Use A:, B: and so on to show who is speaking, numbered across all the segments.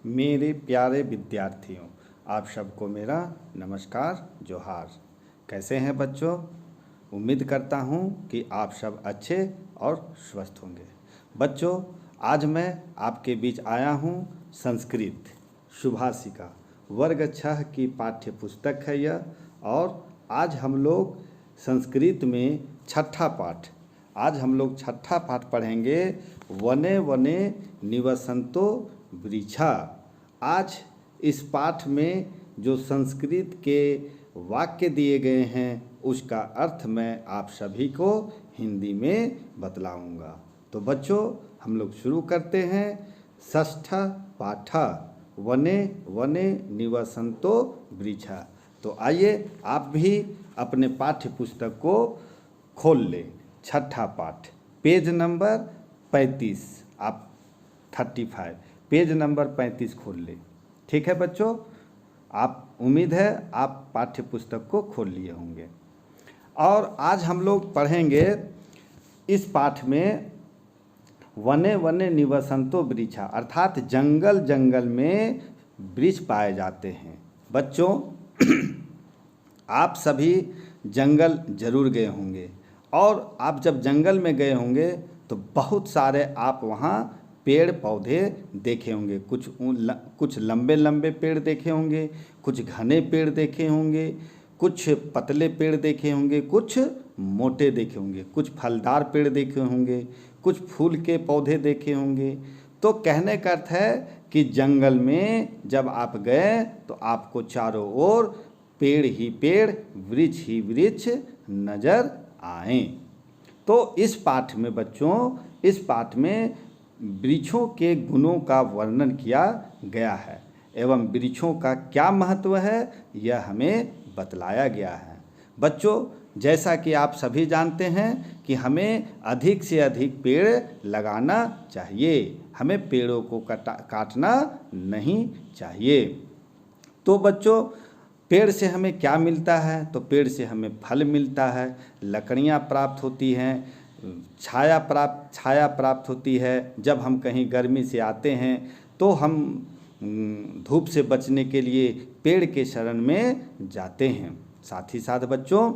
A: मेरे प्यारे विद्यार्थियों, आप सबको मेरा नमस्कार जोहार। कैसे हैं बच्चों? उम्मीद करता हूं कि आप सब अच्छे और स्वस्थ होंगे। बच्चों, आज मैं आपके बीच आया हूं संस्कृत सुभाषिका वर्ग 6 की पाठ्य पुस्तक है यह। और आज हम लोग संस्कृत में छठा पाठ पढ़ेंगे। वने वने निवसंतो वृक्षा। आज इस पाठ में जो संस्कृत के वाक्य दिए गए हैं उसका अर्थ मैं आप सभी को हिंदी में बतलाऊंगा। तो बच्चों, हम लोग शुरू करते हैं। षष्ठ पाठ वने वने निवसंतो वृक्षा। तो आइए आप भी अपने पाठ्य पुस्तक को खोल लें। छठा पाठ पेज नंबर 35, आप 35 पेज नंबर 35 खोल लें। ठीक है बच्चों, आप उम्मीद है आप पाठ्य पुस्तक को खोल लिए होंगे। और आज हम लोग पढ़ेंगे इस पाठ में वने वने निवसंतो वृक्षा, अर्थात जंगल जंगल में वृक्ष पाए जाते हैं। बच्चों, आप सभी जंगल जरूर गए होंगे और आप जब जंगल में गए होंगे तो बहुत सारे आप वहाँ पेड़ पौधे देखे होंगे। कुछ लंबे लंबे पेड़ देखे होंगे, कुछ घने पेड़ देखे होंगे, कुछ पतले पेड़ देखे होंगे, कुछ मोटे देखे होंगे, कुछ फलदार पेड़ देखे होंगे, कुछ फूल के पौधे देखे होंगे। तो कहने का अर्थ है कि जंगल में जब आप गए तो आपको चारों ओर पेड़ ही पेड़, वृक्ष ही वृक्ष नजर आए। तो इस पाठ में बच्चों, इस पाठ में वृक्षों के गुणों का वर्णन किया गया है एवं वृक्षों का क्या महत्व है यह हमें बतलाया गया है। बच्चों, जैसा कि आप सभी जानते हैं कि हमें अधिक से अधिक पेड़ लगाना चाहिए, हमें पेड़ों को काटना नहीं चाहिए। तो बच्चों, पेड़ से हमें क्या मिलता है? तो पेड़ से हमें फल मिलता है, लकड़ियाँ प्राप्त होती हैं, छाया प्राप्त होती है। जब हम कहीं गर्मी से आते हैं तो हम धूप से बचने के लिए पेड़ के शरण में जाते हैं। साथ ही साथ बच्चों,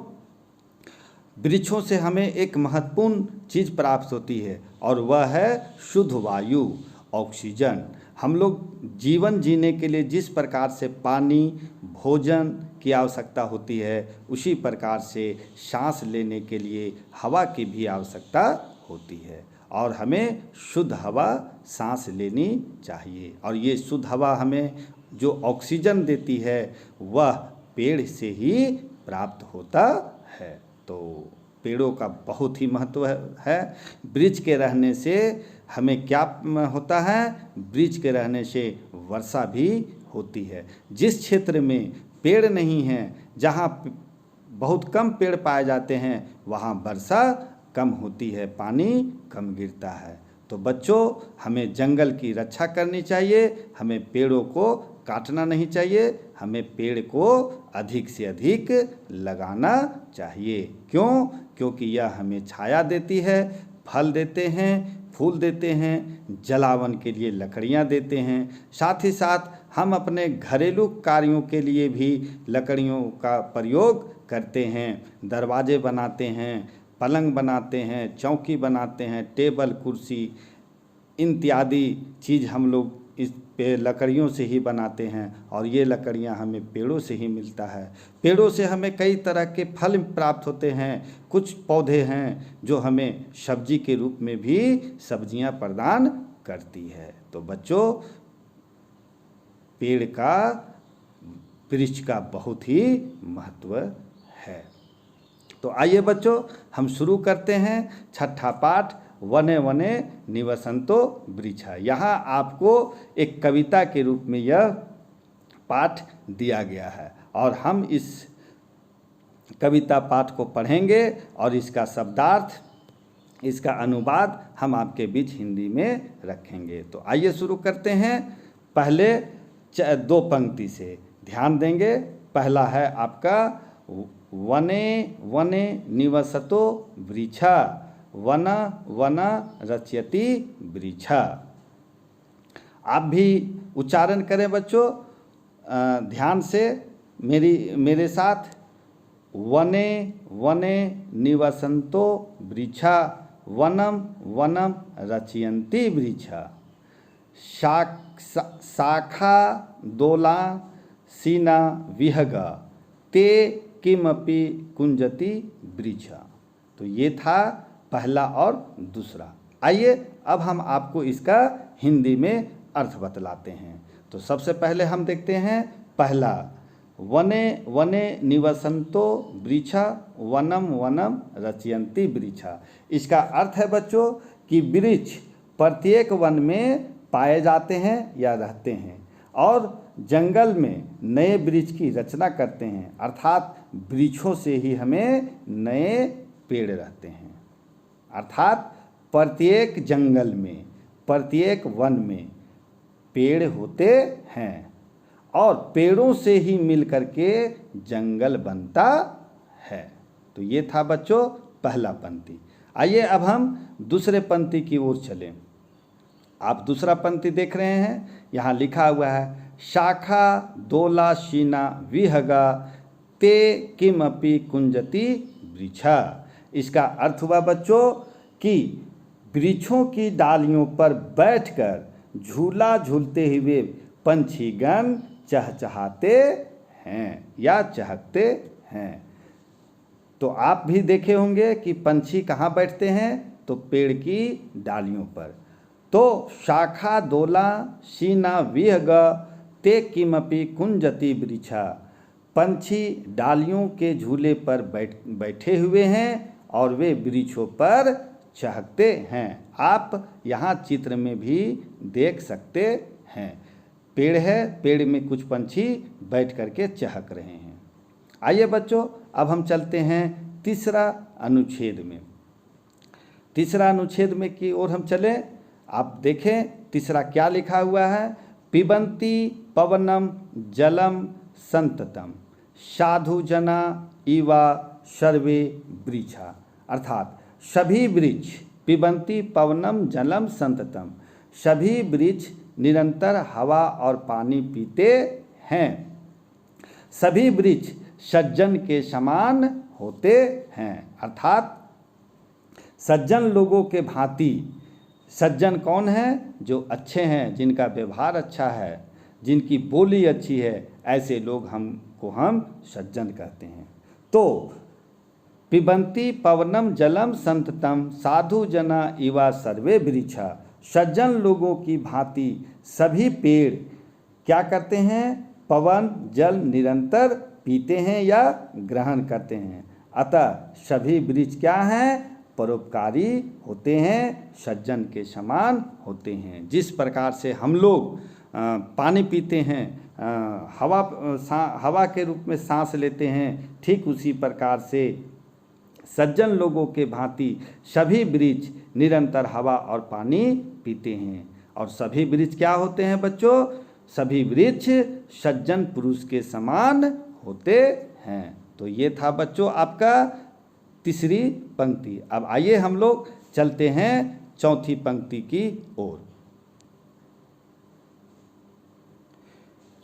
A: वृक्षों से हमें एक महत्वपूर्ण चीज़ प्राप्त होती है और वह है शुद्ध वायु, ऑक्सीजन। हम लोग जीवन जीने के लिए जिस प्रकार से पानी, भोजन की आवश्यकता होती है, उसी प्रकार से सांस लेने के लिए हवा की भी आवश्यकता होती है और हमें शुद्ध हवा सांस लेनी चाहिए। और ये शुद्ध हवा हमें जो ऑक्सीजन देती है वह पेड़ से ही प्राप्त होता है। तो पेड़ों का बहुत ही महत्व है। वृक्ष के रहने से हमें क्या होता है? वृक्ष के रहने से वर्षा भी होती है। जिस क्षेत्र में पेड़ नहीं हैं, जहाँ बहुत कम पेड़ पाए जाते हैं, वहाँ वर्षा कम होती है, पानी कम गिरता है। तो बच्चों, हमें जंगल की रक्षा करनी चाहिए, हमें पेड़ों को काटना नहीं चाहिए, हमें पेड़ को अधिक से अधिक लगाना चाहिए। क्यों? क्योंकि यह हमें छाया देती है, फल देते हैं, फूल देते हैं, जलावन के लिए लकड़ियाँ देते हैं। साथ ही साथ हम अपने घरेलू कार्यों के लिए भी लकड़ियों का प्रयोग करते हैं। दरवाजे बनाते हैं, पलंग बनाते हैं, चौकी बनाते हैं, टेबल कुर्सी इत्यादि चीज़ हम लोग इस पे लकड़ियों से ही बनाते हैं और ये लकड़ियाँ हमें पेड़ों से ही मिलता है। पेड़ों से हमें कई तरह के फल प्राप्त होते हैं। कुछ पौधे हैं जो हमें सब्जी के रूप में भी सब्जियां प्रदान करती है। तो बच्चों, पेड़ का, वृक्ष का बहुत ही महत्व है। तो आइए बच्चों, हम शुरू करते हैं छठा पाठ वने वने निवसंतो वृक्षा। यहाँ आपको एक कविता के रूप में यह पाठ दिया गया है और हम इस कविता पाठ को पढ़ेंगे और इसका शब्दार्थ, इसका अनुवाद हम आपके बीच हिंदी में रखेंगे। तो आइए शुरू करते हैं। पहले 2 पंक्ति से ध्यान देंगे। पहला है आपका वने वने निवसतो वृक्षा, वन वन रचयति वृक्षा। आप भी उच्चारण करें बच्चों, ध्यान से मेरे साथ। वने वने निवसन्तो वृक्षा वनम वनम रचयन्ति वृक्षा शाखा दोला सीना विहग ते किमपि कुंजति वृक्षा। तो ये था पहला और दूसरा। आइए अब हम आपको इसका हिंदी में अर्थ बतलाते हैं। तो सबसे पहले हम देखते हैं पहला, वने वने निवसन्तो वृक्षा वनम वनम रचयन्ति वृक्षा। इसका अर्थ है बच्चों कि वृक्ष प्रत्येक वन में पाए जाते हैं या रहते हैं और जंगल में नए वृक्ष की रचना करते हैं, अर्थात वृक्षों से ही हमें नए पेड़ रहते हैं। अर्थात प्रत्येक जंगल में, प्रत्येक वन में पेड़ होते हैं और पेड़ों से ही मिलकर के जंगल बनता है। तो ये था बच्चों पहला पंक्ति। आइए अब हम दूसरे पंक्ति की ओर चलें। आप दूसरा पंक्ति देख रहे हैं, यहाँ लिखा हुआ है शाखा दोला शीना विहगा ते किमपि कुंजति वृक्षा। इसका अर्थ हुआ बच्चों कि वृक्षों की डालियों पर बैठकर झूला झूलते हुए पंछीगण चहचहाते हैं या चहकते हैं। तो आप भी देखे होंगे कि पंछी कहाँ बैठते हैं, तो पेड़ की डालियों पर। तो शाखा दोला शीना विहग ते किमपि कुंजति वृक्षा। पंछी डालियों के झूले पर बैठे हुए हैं और वे वृक्षों पर चहकते हैं। आप यहाँ चित्र में भी देख सकते हैं, पेड़ है, पेड़ में कुछ पंछी बैठ करके चहक रहे हैं। आइए बच्चों अब हम चलते हैं तीसरा अनुच्छेद में। तीसरा अनुच्छेद में की ओर हम चलें। आप देखें तीसरा क्या लिखा हुआ है, पिबन्ति पवनम जलम संततम साधु जना इवा सर्वे वृक्षा। अर्थात सभी वृक्ष, पिबन्ति पवनम जलम संततम, सभी वृक्ष निरंतर हवा और पानी पीते हैं। सभी वृक्ष सज्जन के समान होते हैं। अर्थात सज्जन लोगों के भांति। सज्जन कौन है? जो अच्छे हैं, जिनका व्यवहार अच्छा है, जिनकी बोली अच्छी है, ऐसे लोग हमको हम सज्जन कहते हैं। तो पिबन्ति पवनम जलम संततम साधु जना इवा सर्वे वृक्षा। सज्जन लोगों की भांति सभी पेड़ क्या करते हैं? पवन जल निरंतर पीते हैं या ग्रहण करते हैं। अतः सभी वृक्ष क्या हैं? परोपकारी होते हैं, सज्जन के समान होते हैं। जिस प्रकार से हम लोग पानी पीते हैं, हवा के रूप में सांस लेते हैं, ठीक उसी प्रकार से सज्जन लोगों के भांति सभी वृक्ष निरंतर हवा और पानी पीते हैं। और सभी वृक्ष क्या होते हैं बच्चों? सभी वृक्ष सज्जन पुरुष के समान होते हैं। तो ये था बच्चों आपका तीसरी पंक्ति। अब आइए हम लोग चलते हैं चौथी पंक्ति की ओर।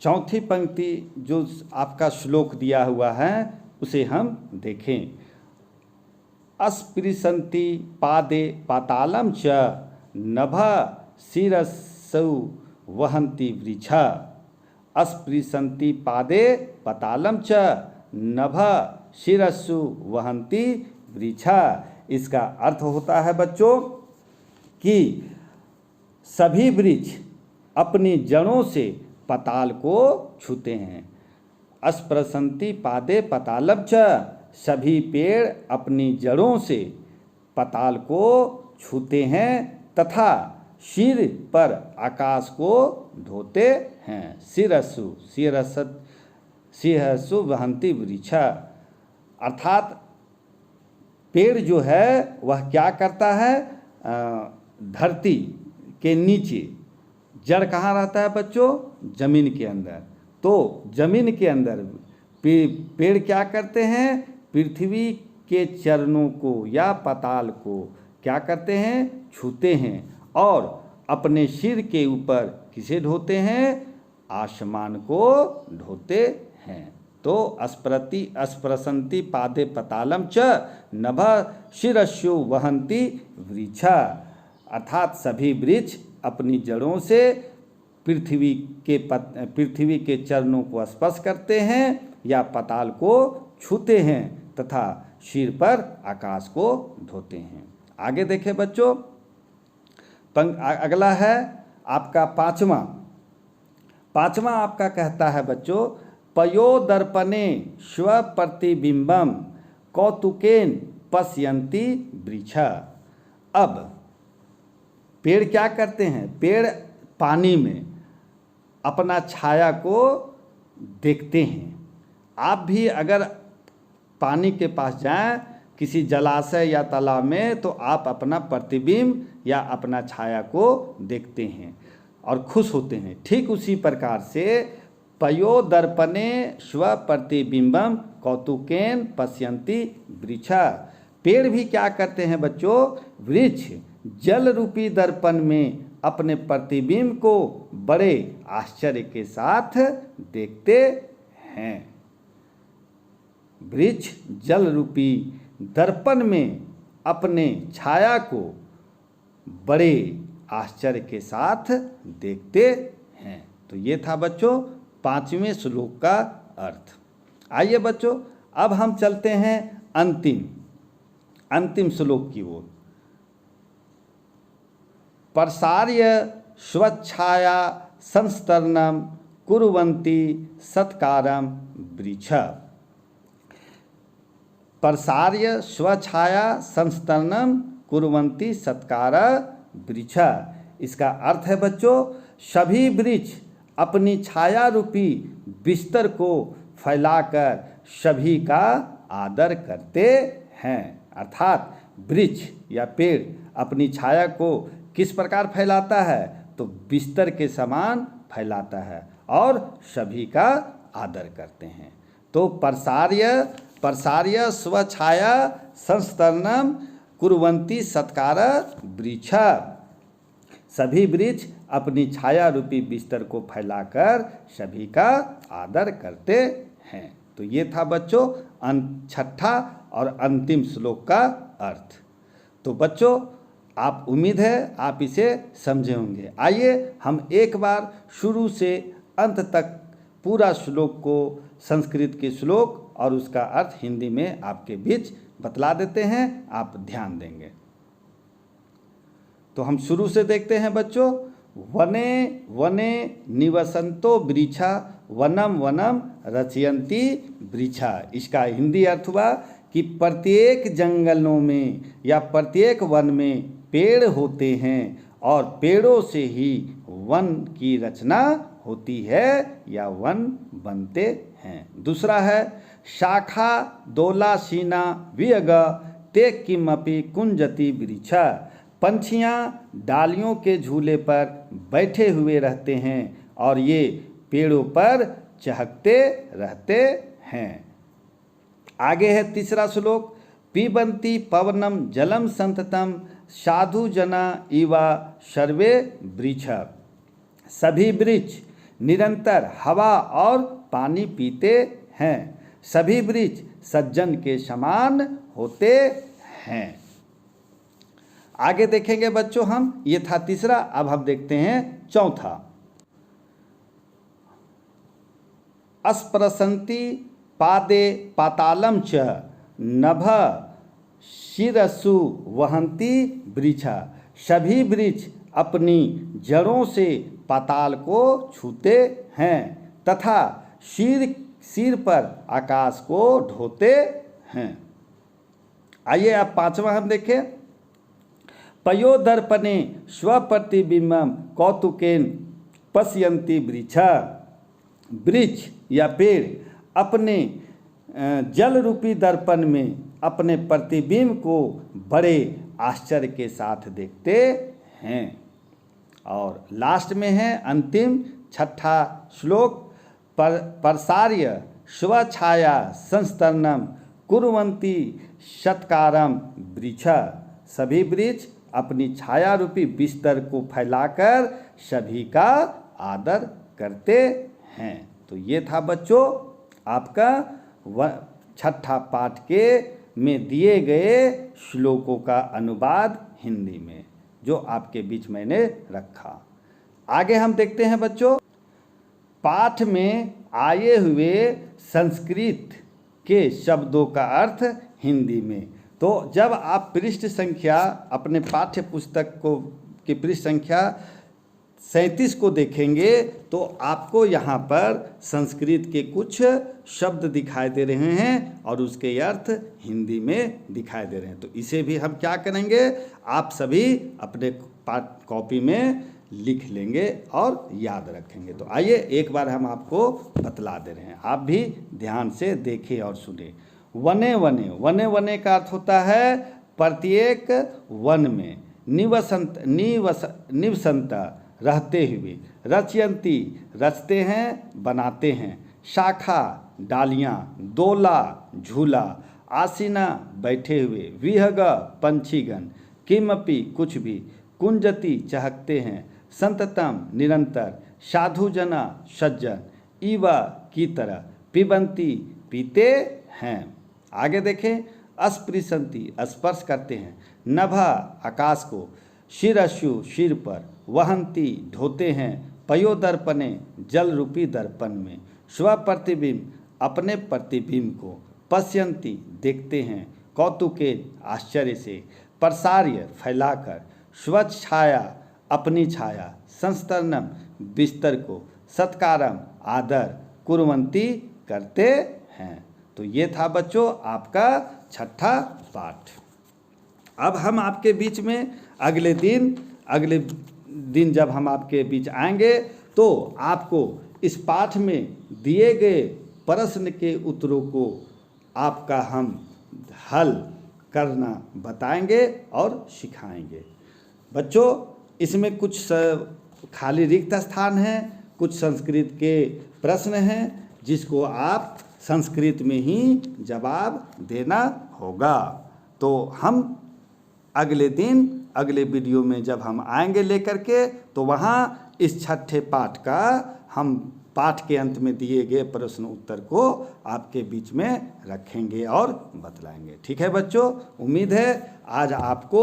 A: चौथी पंक्ति जो आपका श्लोक दिया हुआ है उसे हम देखें। अस्पृशन्ति पादे पातालम च नभ शिरसौ वहन्ति वृक्षा। अस्पृशन्ति पादे पातालम च नभ शिरसु वहन्ति वृक्षा। इसका अर्थ होता है बच्चों कि सभी वृक्ष अपनी जड़ों से पाताल को छूते हैं। अस्पृशन्ति पादे पातालम च, सभी पेड़ अपनी जड़ों से पाताल को छूते हैं तथा सिर पर आकाश को ढोते हैं। शिरसु वहन्ति वृक्षा। अर्थात पेड़ जो है वह क्या करता है? धरती के नीचे। जड़ कहाँ रहता है बच्चों? जमीन के अंदर। तो जमीन के अंदर पेड़ क्या करते हैं? पृथ्वी के चरणों को या पाताल को क्या करते हैं? छूते हैं और अपने सिर के ऊपर किसे ढोते हैं? आसमान को ढोते हैं। तो स्पृशन्ति पादे पतालम च नभ शिरस्यु वहन्ति वृक्षा, अर्थात सभी वृक्ष अपनी जड़ों से पृथ्वी के चरणों को स्पर्श करते हैं या पताल को छूते हैं तथा सिर पर आकाश को ढोते हैं। आगे देखें बच्चों, अगला है आपका पांचवा आपका कहता है बच्चों, पयोदर्पणे स्वप्रतिबिंबम कौतुकेन पश्यन्ति वृक्षा। अब पेड़ क्या करते हैं? पेड़ पानी में अपना छाया को देखते हैं। आप भी अगर पानी के पास जाएं, किसी जलाशय या तालाब में, तो आप अपना प्रतिबिंब या अपना छाया को देखते हैं और खुश होते हैं। ठीक उसी प्रकार से पयोदर्पणे स्वप्रतिबिंबम कौतुकेन पश्यन्ति वृक्षा, पेड़ भी क्या करते हैं बच्चों? वृक्ष जल रूपी दर्पण में अपने प्रतिबिंब को बड़े आश्चर्य के साथ देखते हैं। वृक्ष जल रूपी दर्पण में अपने छाया को बड़े आश्चर्य के साथ देखते हैं। तो ये था बच्चों 5वें श्लोक का अर्थ। आइए बच्चों, अब हम चलते हैं अंतिम श्लोक की ओर। प्रसार्य स्वच्छाया संस्तरणम कुर्वन्ति सत्कारम वृक्षा। प्रसार्य स्वच्छाया संस्तरणम कुर्वन्ति सत्कार वृक्षा, इसका अर्थ है बच्चों, सभी वृक्ष अपनी छाया रूपी बिस्तर को फैलाकर सभी का आदर करते हैं। अर्थात वृक्ष या पेड़ अपनी छाया को किस प्रकार फैलाता है? तो बिस्तर के समान फैलाता है और सभी का आदर करते हैं। तो प्रसार्य स्वछाया संस्तरणम कुर्वन्ति सत्कार वृक्षा, सभी वृक्ष अपनी छाया रूपी बिस्तर को फैलाकर सभी का आदर करते हैं। तो ये था बच्चों छठा और अंतिम श्लोक का अर्थ। तो बच्चों, आप उम्मीद है आप इसे समझे होंगे। आइए हम एक बार शुरू से अंत तक पूरा श्लोक को, संस्कृत के श्लोक और उसका अर्थ हिंदी में आपके बीच बतला देते हैं, आप ध्यान देंगे। तो हम शुरू से देखते हैं बच्चों। वने वने निवसंतो वृक्षा वनम वनम रचयन्ति वृक्षा, इसका हिंदी अर्थ हुआ कि प्रत्येक जंगलों में या प्रत्येक वन में पेड़ होते हैं और पेड़ों से ही वन की रचना होती है या वन बनते हैं। दूसरा है शाखा दोलासीना वियग ते किमपि कुंजति वृक्षा, पंछियाँ डालियों के झूले पर बैठे हुए रहते हैं और ये पेड़ों पर चहकते रहते हैं। आगे है तीसरा श्लोक, पिबन्ति पवनम जलम संततम साधु जना इवा सर्वे वृक्षा, सभी वृक्ष निरंतर हवा और पानी पीते हैं, सभी वृक्ष सज्जन के समान होते हैं। आगे देखेंगे बच्चों हम, ये था तीसरा। अब हम देखते हैं चौथा। स्पृशन्ति पादे पातालम च नभ शिरसु वहन्ति वृक्षा, सभी वृक्ष अपनी जड़ों से पाताल को छूते हैं तथा सिर पर आकाश को ढोते हैं। आइए अब पांचवा हम देखें। पयोदर्पणे स्वप्रतिबिंबम कौतुकेन पश्यन्ति वृक्षा, वृक्ष या पेड़ अपने जल रूपी दर्पण में अपने प्रतिबिंब को बड़े आश्चर्य के साथ देखते हैं। और लास्ट में है अंतिम छठा श्लोक, प्रसार्य स्वछाया संस्तरणम कुर्वन्ति सत्कारम वृक्षा, सभी वृक्ष अपनी छाया रूपी बिस्तर को फैलाकर सभी का आदर करते हैं। तो ये था बच्चों आपका छठा पाठ के में दिए गए श्लोकों का अनुवाद हिंदी में, जो आपके बीच मैंने रखा। आगे हम देखते हैं बच्चों, पाठ में आए हुए संस्कृत के शब्दों का अर्थ हिंदी में। तो जब आप पृष्ठ संख्या अपने पाठ्य पुस्तक को की पृष्ठ संख्या 37 को देखेंगे तो आपको यहाँ पर संस्कृत के कुछ शब्द दिखाई दे रहे हैं और उसके अर्थ हिंदी में दिखाई दे रहे हैं। तो इसे भी हम क्या करेंगे, आप सभी अपने पाठ कॉपी में लिख लेंगे और याद रखेंगे। तो आइए एक बार हम आपको बतला दे रहे हैं, आप भी ध्यान से देखें और सुने। वने वने, वने वने का अर्थ होता है प्रत्येक वन में, निवसंत रहते हुए, रचयंती रचते हैं बनाते हैं, शाखा डालियाँ, दोला झूला, आसीना बैठे हुए, विहग पंछीगण, किमपि कुछ भी, कुंजति चहकते हैं, संततम निरंतर, साधुजना सज्जन, इव की तरह, पिबंती पीते हैं। आगे देखें, अस्पृशंती स्पर्श करते हैं, नभा आकाश को, शिरस्यु सिर पर, वहंती ढोते हैं, पयोदर्पणे जल रूपी दर्पण में, स्वप्रतिबिंब अपने प्रतिबिंब को, पश्यंती देखते हैं, कौतुके आश्चर्य से, प्रसार्य फैलाकर, स्वच्छ छाया अपनी छाया, संस्तरणम बिस्तर को, सत्कारम आदर, कुर्वंती करते हैं। तो ये था बच्चों आपका छठा पाठ। अब हम आपके बीच में अगले दिन जब हम आपके बीच आएंगे तो आपको इस पाठ में दिए गए प्रश्न के उत्तरों को आपका हम हल करना बताएंगे और सिखाएंगे। बच्चों इसमें कुछ खाली रिक्त स्थान हैं, कुछ संस्कृत के प्रश्न हैं जिसको आप संस्कृत में ही जवाब देना होगा। तो हम अगले वीडियो में जब हम आएंगे लेकर के तो वहाँ इस छठे पाठ का हम पाठ के अंत में दिए गए प्रश्न उत्तर को आपके बीच में रखेंगे और बतलाएंगे। ठीक है बच्चों, उम्मीद है आज आपको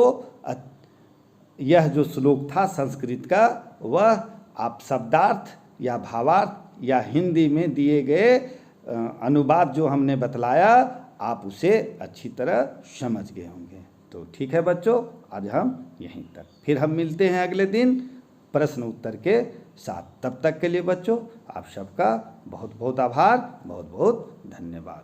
A: यह जो श्लोक था संस्कृत का वह आप शब्दार्थ या भावार्थ या हिंदी में दिए गए अनुवाद जो हमने बतलाया आप उसे अच्छी तरह समझ गए होंगे। तो ठीक है बच्चों, आज हम यहीं तक, फिर हम मिलते हैं अगले दिन प्रश्न उत्तर के साथ। तब तक के लिए बच्चों आप सबका बहुत बहुत आभार, बहुत बहुत धन्यवाद।